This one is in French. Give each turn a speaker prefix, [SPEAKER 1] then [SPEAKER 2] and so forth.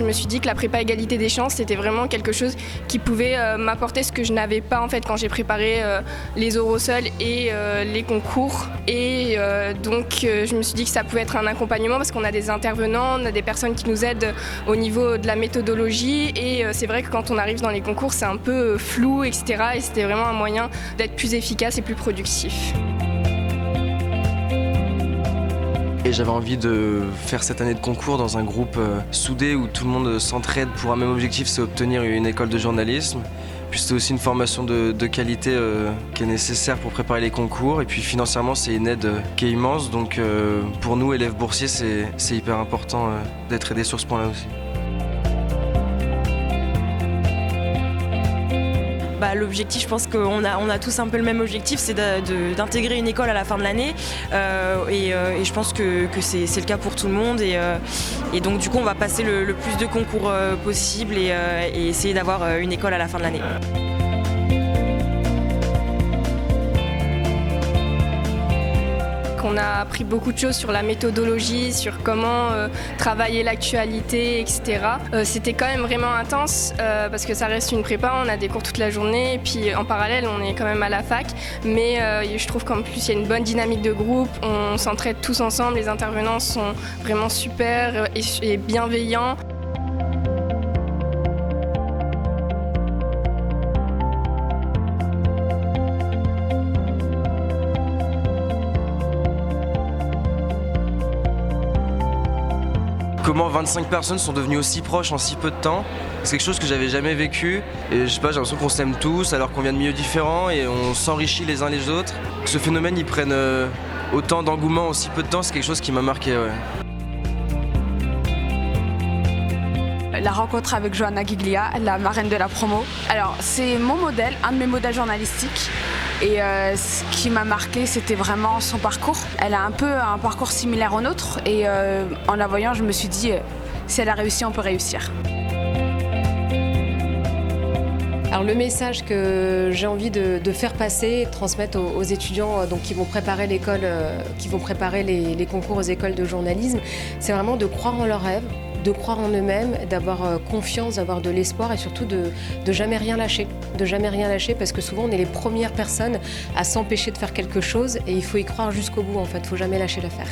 [SPEAKER 1] me suis dit que la prépa égalité des chances, c'était vraiment quelque chose qui pouvait m'apporter ce que je n'avais pas en fait quand j'ai préparé les oraux seuls et les concours. Et donc je me suis dit que ça pouvait être un accompagnement parce qu'on a des intervenants, on a des personnes qui nous aident au niveau de la méthodologie et c'est vrai que quand on arrive dans les concours, c'est un peu flou, etc. Et c'était vraiment un moyen d'être plus efficace et plus productif.
[SPEAKER 2] Et j'avais envie de faire cette année de concours dans un groupe soudé où tout le monde s'entraide pour un même objectif, c'est obtenir une école de journalisme. Puis c'était aussi une formation de qualité qui est nécessaire pour préparer les concours. Et puis financièrement, c'est une aide qui est immense. Donc pour nous, élèves boursiers, c'est hyper important d'être aidés sur ce point-là aussi.
[SPEAKER 3] L'objectif, je pense qu'on a tous un peu le même objectif, c'est d'intégrer une école à la fin de l'année et je pense que c'est le cas pour tout le monde et donc du coup on va passer le plus de concours possible et essayer d'avoir une école à la fin de l'année.
[SPEAKER 1] On a appris beaucoup de choses sur la méthodologie, sur comment travailler l'actualité, etc. C'était quand même vraiment intense parce que ça reste une prépa, on a des cours toute la journée et puis en parallèle on est quand même à la fac. Mais je trouve qu'en plus il y a une bonne dynamique de groupe, on s'entraide tous ensemble, les intervenants sont vraiment super et bienveillants.
[SPEAKER 2] Comment 25 personnes sont devenues aussi proches en si peu de temps, c'est quelque chose que j'avais jamais vécu. Et je sais pas, j'ai l'impression qu'on s'aime tous alors qu'on vient de milieux différents et on s'enrichit les uns les autres. Que ce phénomène il prenne autant d'engouement en si peu de temps, c'est quelque chose qui m'a marqué. Ouais.
[SPEAKER 4] La rencontre avec Johanna Giglia, la marraine de la promo. Alors c'est mon modèle, un de mes modèles journalistiques. Et ce qui m'a marqué, c'était vraiment son parcours. Elle a un peu un parcours similaire au nôtre et en la voyant, je me suis dit, si elle a réussi, on peut réussir.
[SPEAKER 5] Alors le message que j'ai envie de faire passer et de transmettre aux étudiants donc, qui vont préparer l'école, qui vont préparer les concours aux écoles de journalisme, c'est vraiment de croire en leurs rêves, de croire en eux-mêmes, d'avoir confiance, d'avoir de l'espoir et surtout de jamais rien lâcher. De jamais rien lâcher parce que souvent on est les premières personnes à s'empêcher de faire quelque chose et il faut y croire jusqu'au bout en fait, il ne faut jamais lâcher l'affaire.